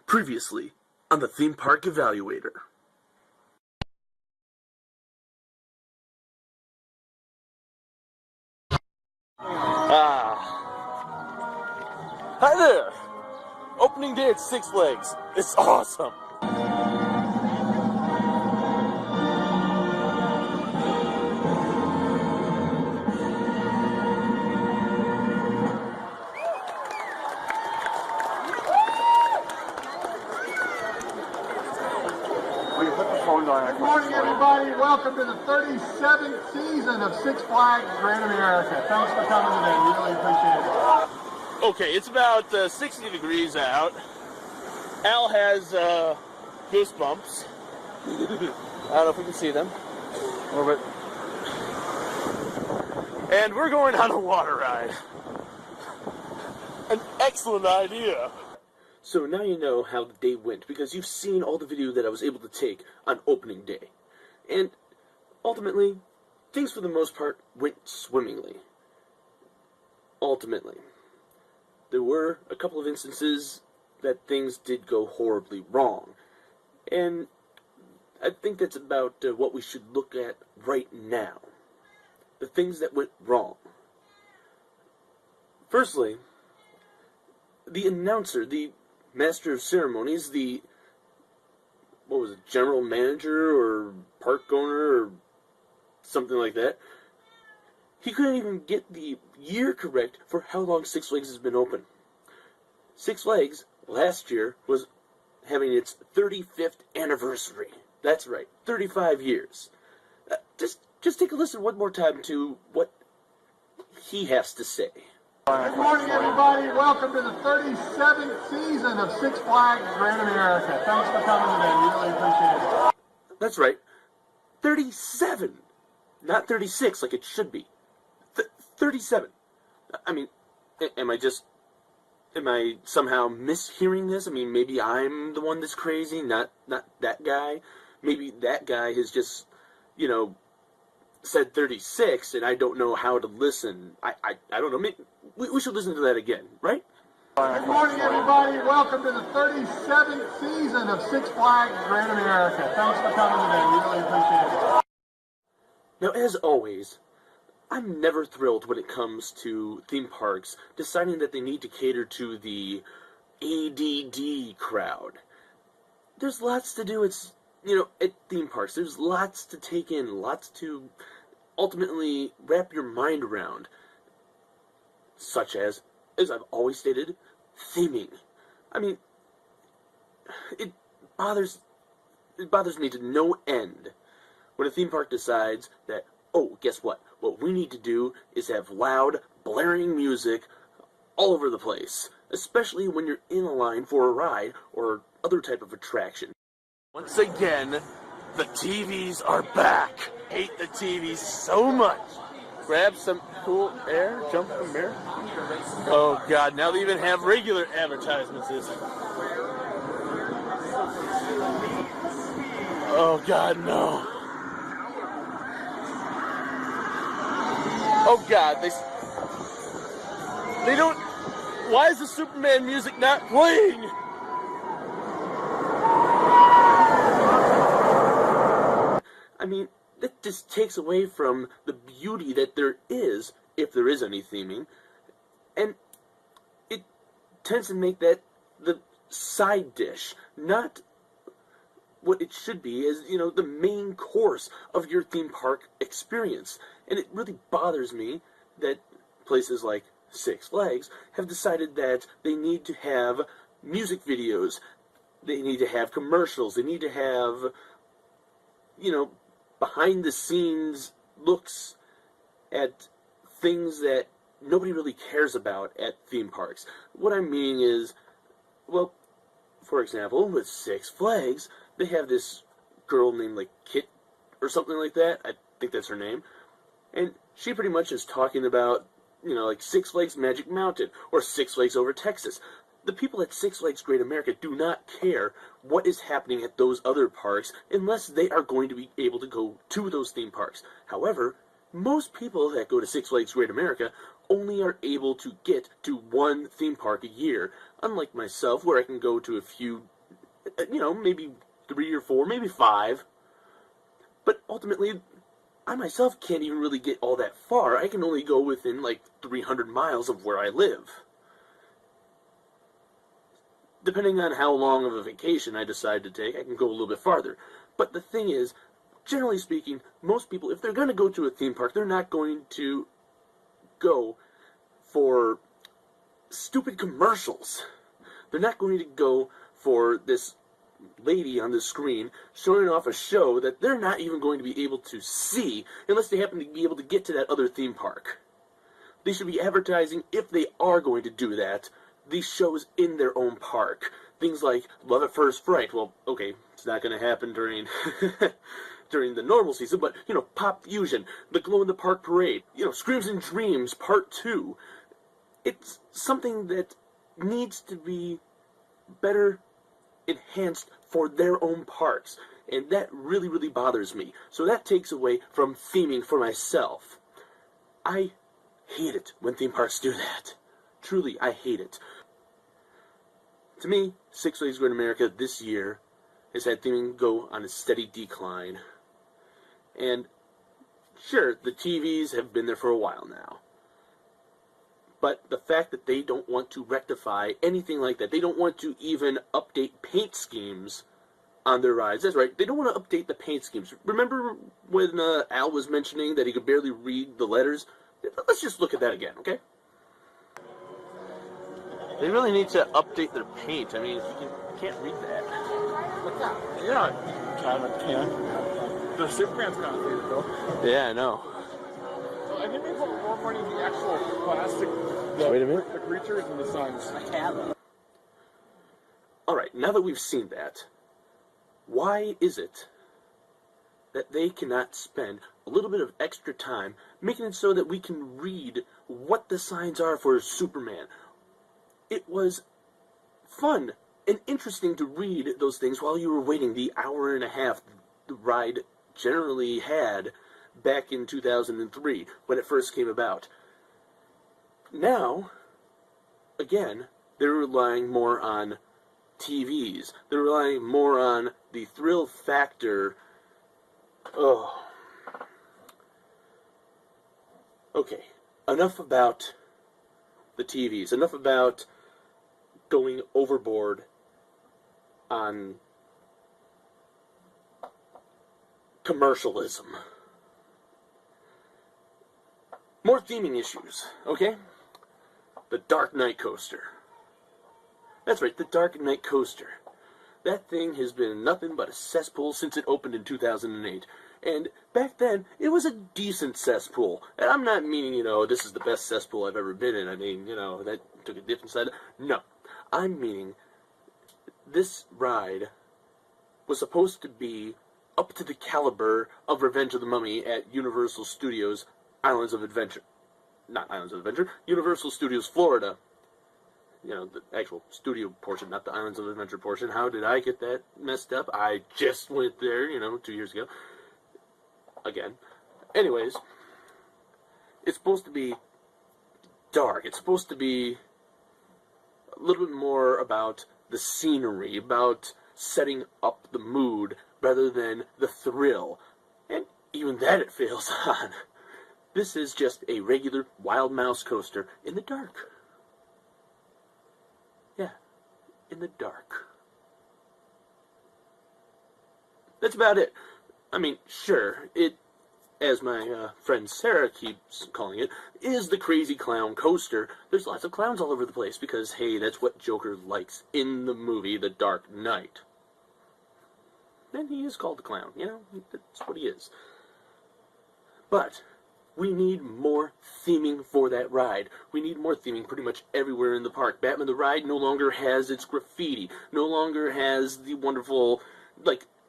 Previously on the Theme Park Evaluator. Hi there! Opening day at Six Flags. It's awesome! Good morning, everybody. Welcome to the 37th season of Six Flags Great America. Thanks for coming today. We really appreciate it. Okay, it's about 60 degrees out. Al has goosebumps. I don't know if we can see them. A little bit. And we're going on a water ride. An excellent idea. So now you know how the day went, because you've seen all the video that I was able to take on opening day. And ultimately, things for the most part went swimmingly. Ultimately. There were a couple of instances that things did go horribly wrong. And I think that's about what we should look at right now. The things that went wrong. Firstly, the announcer, the master of ceremonies, the, general manager or park owner or something like that, he couldn't even get the year correct for how long Six Flags has been open. Six Flags last year was having its 35th anniversary. That's right, 35 years. Just take a listen one more time to what he has to say. Good morning, everybody. Welcome to the 37th season of Six Flags Great America. Thanks for coming today. We really appreciate it. That's right. 37. Not 36 like it should be. 37. I mean, am I somehow mishearing this? I mean, maybe I'm the one that's crazy, not that guy. Maybe that guy has just, said 36, and I don't know how to listen. I don't know. Maybe we should listen to that again, right? Good morning, everybody. Welcome to the 37th season of Six Flags Great America. Thanks for coming today. We really appreciate it. Now, as always, I'm never thrilled when it comes to theme parks deciding that they need to cater to the ADD crowd. There's lots to do. At theme parks, there's lots to take in, lots to ultimately wrap your mind around, such as I've always stated, theming. I mean, it bothers me to no end when a theme park decides that, oh, guess what? What we need to do is have loud, blaring music all over the place, especially when you're in a line for a ride or other type of attraction. Once again, the TVs are back. Hate the TVs so much. Grab some cool air, jump from air. Oh God, now they even have regular advertisements. Oh God, no. Oh God, they don't. Why is the Superman music not playing? I mean, that just takes away from the beauty that there is, if there is any theming, and it tends to make that the side dish, not what it should be, is, the main course of your theme park experience. And it really bothers me that places like Six Flags have decided that they need to have music videos, they need to have commercials, they need to have, behind-the-scenes looks at things that nobody really cares about at theme parks. What I mean is, well, for example, with Six Flags, they have this girl named, Kit, or something like that. I think that's her name. And she pretty much is talking about, Six Flags Magic Mountain, or Six Flags Over Texas. The people at Six Flags Great America do not care what is happening at those other parks unless they are going to be able to go to those theme parks. However, most people that go to Six Flags Great America only are able to get to one theme park a year, unlike myself, where I can go to a few maybe 3 or 4, maybe 5. But ultimately, I myself can't even really get all that far. I can only go within like 300 miles of where I live. Depending on how long of a vacation I decide to take, I can go a little bit farther. But the thing is, generally speaking, most people, if they're going to go to a theme park, they're not going to go for stupid commercials. They're not going to go for this lady on the screen showing off a show that they're not even going to be able to see unless they happen to be able to get to that other theme park. They should be advertising, if they are going to do that, these shows in their own park. Things like Love at First Fright. Well, okay, it's not going to happen during during the normal season, but, Pop Fusion, the Glow in the Park Parade, Screams and Dreams Part 2. It's something that needs to be better enhanced for their own parks, and that really, really bothers me. So that takes away from theming for myself. I hate it when theme parks do that. Truly, I hate it. To me, Six Flags Great America this year has had theming go on a steady decline. And sure, the TVs have been there for a while now. But the fact that they don't want to rectify anything like that, they don't want to even update paint schemes on their rides. That's right, they don't want to update the paint schemes. Remember when Al was mentioning that he could barely read the letters? Let's just look at that again, okay? They really need to update their paint. I mean, you can't read that. Yeah, kind of can. The Superman's kind of faded though. Yeah, I know. I think they put more money in the actual plastic. Wait a minute. The creatures and the signs. Alright, now that we've seen that, why is it that they cannot spend a little bit of extra time making it so that we can read what the signs are for Superman? It was fun and interesting to read those things while you were waiting the hour and a half the ride generally had back in 2003 when it first came about. Now, again, they're relying more on TVs. They're relying more on the thrill factor. Oh. Okay, enough about the TVs. Enough about going overboard on commercialism. More theming issues, okay? The Dark Knight Coaster. That's right, the Dark Knight Coaster. That thing has been nothing but a cesspool since it opened in 2008. And back then, it was a decent cesspool. And I'm not meaning, this is the best cesspool I've ever been in. I mean, that took a different side. No. I'm meaning this ride was supposed to be up to the caliber of Revenge of the Mummy at Universal Studios Islands of Adventure. Not Islands of Adventure, Universal Studios Florida. The actual studio portion, not the Islands of Adventure portion. How did I get that messed up? I just went there, 2 years ago. Again. Anyways, it's supposed to be dark. It's supposed to be a little bit more about the scenery, about setting up the mood, rather than the thrill. And even that it fails on. This is just a regular Wild Mouse coaster in the dark. Yeah, in the dark. That's about it. I mean, sure, it, as my friend Sarah keeps calling it, is the Crazy Clown Coaster. There's lots of clowns all over the place because, hey, that's what Joker likes in the movie The Dark Knight. And he is called the clown, that's what he is. But we need more theming for that ride. We need more theming pretty much everywhere in the park. Batman the Ride no longer has its graffiti, no longer has the wonderful,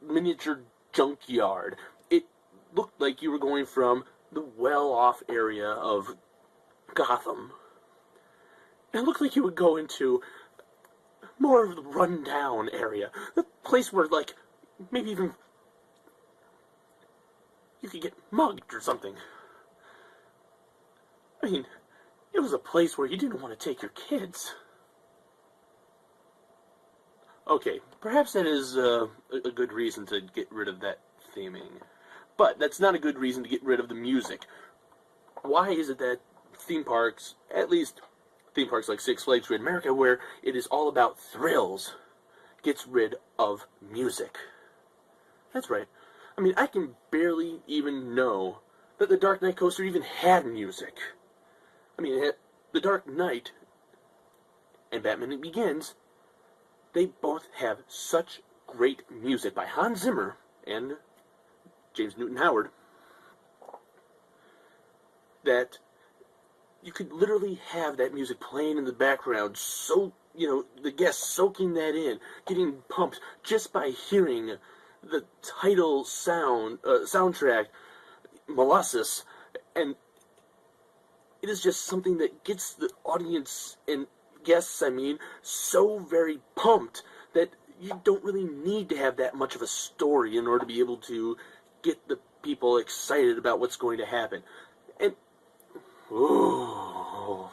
miniature junkyard. It looked like you were going from the well-off area of Gotham. It looked like you would go into more of the run-down area. The place where, maybe even you could get mugged or something. I mean, it was a place where you didn't want to take your kids. Okay, perhaps that is a good reason to get rid of that theming. But that's not a good reason to get rid of the music. Why is it that theme parks, at least theme parks like Six Flags Great America, where it is all about thrills, gets rid of music? That's right. I mean, I can barely even know that the Dark Knight coaster even had music. I mean, The Dark Knight and Batman Begins, they both have such great music by Hans Zimmer and James Newton Howard that you could literally have that music playing in the background, so, the guests soaking that in, getting pumped just by hearing the title soundtrack, Molasses, and it is just something that gets the audience and guests, so very pumped that you don't really need to have that much of a story in order to be able to get the people excited about what's going to happen. And, ooh,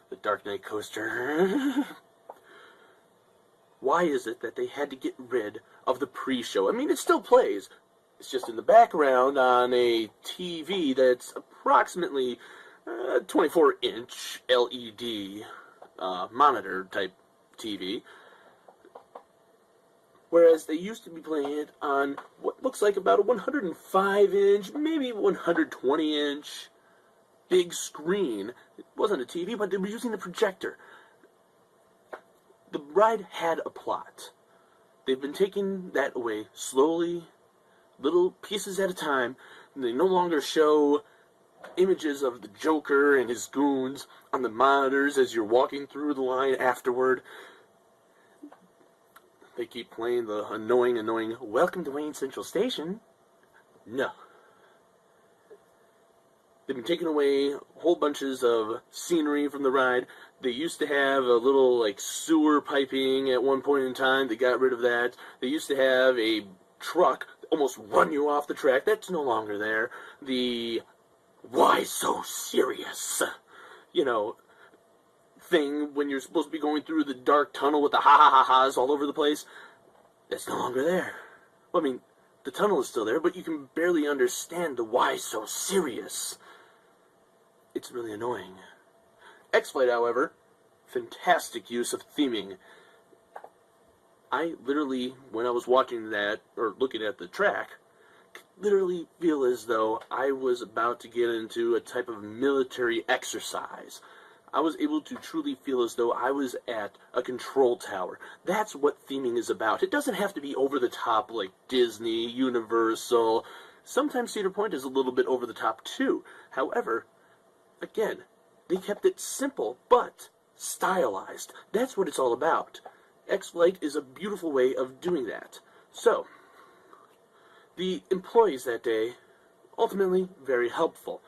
the Dark Knight coaster. Why is it that they had to get rid of the pre-show? I mean, it still plays. It's just in the background on a TV that's approximately 24-inch LED monitor type TV. Whereas they used to be playing it on what looks like about a 105-inch, maybe 120-inch big screen. It wasn't a TV, but they were using the projector. The ride had a plot. They've been taking that away slowly, little pieces at a time. They no longer show images of the Joker and his goons on the monitors as you're walking through the line afterward. They keep playing the annoying, "Welcome to Wayne Central Station." No. They've been taking away whole bunches of scenery from the ride. They used to have a little, sewer piping at one point in time. They got rid of that. They used to have a truck almost run you off the track. That's no longer there. The "why so serious?" Thing when you're supposed to be going through the dark tunnel with the ha-ha-ha-has all over the place, that's no longer there. Well, the tunnel is still there, but you can barely understand the "why so serious." It's really annoying. X-Flight, however, fantastic use of theming. I literally, when I was watching that, or looking at the track, literally feel as though I was about to get into a type of military exercise. I was able to truly feel as though I was at a control tower. That's what theming is about. It doesn't have to be over the top like Disney, Universal. Sometimes Cedar Point is a little bit over the top too. However, again, they kept it simple but stylized. That's what it's all about. X-Flight is a beautiful way of doing that. So, the employees that day, ultimately very helpful.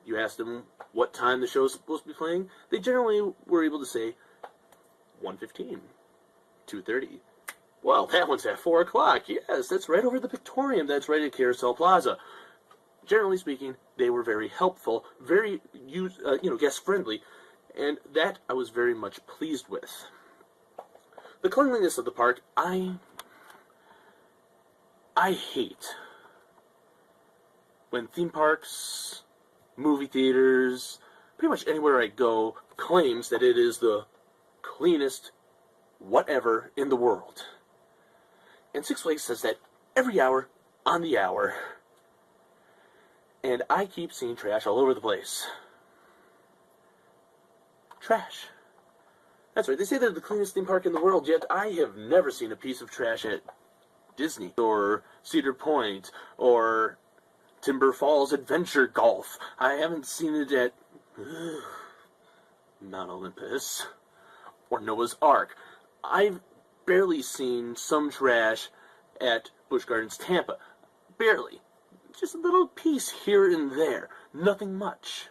You asked them what time the show is supposed to be playing, they generally were able to say 1:15, 2:30. Well, that one's at 4 o'clock. Yes, that's right over the Pictorium. That's right at Carousel Plaza. Generally speaking, they were very helpful, very guest-friendly, and that I was very much pleased with. The cleanliness of the park, I hate when theme parks, movie theaters, pretty much anywhere I go, claims that it is the cleanest whatever in the world. And Six Flags says that every hour on the hour. And I keep seeing trash all over the place. Trash. That's right, they say they're the cleanest theme park in the world, yet I have never seen a piece of trash at Disney, or Cedar Point, or Timber Falls Adventure Golf. I haven't seen it at Mount Olympus, or Noah's Ark. I've barely seen some trash at Busch Gardens Tampa. Barely. Just a little piece here and there. Nothing much.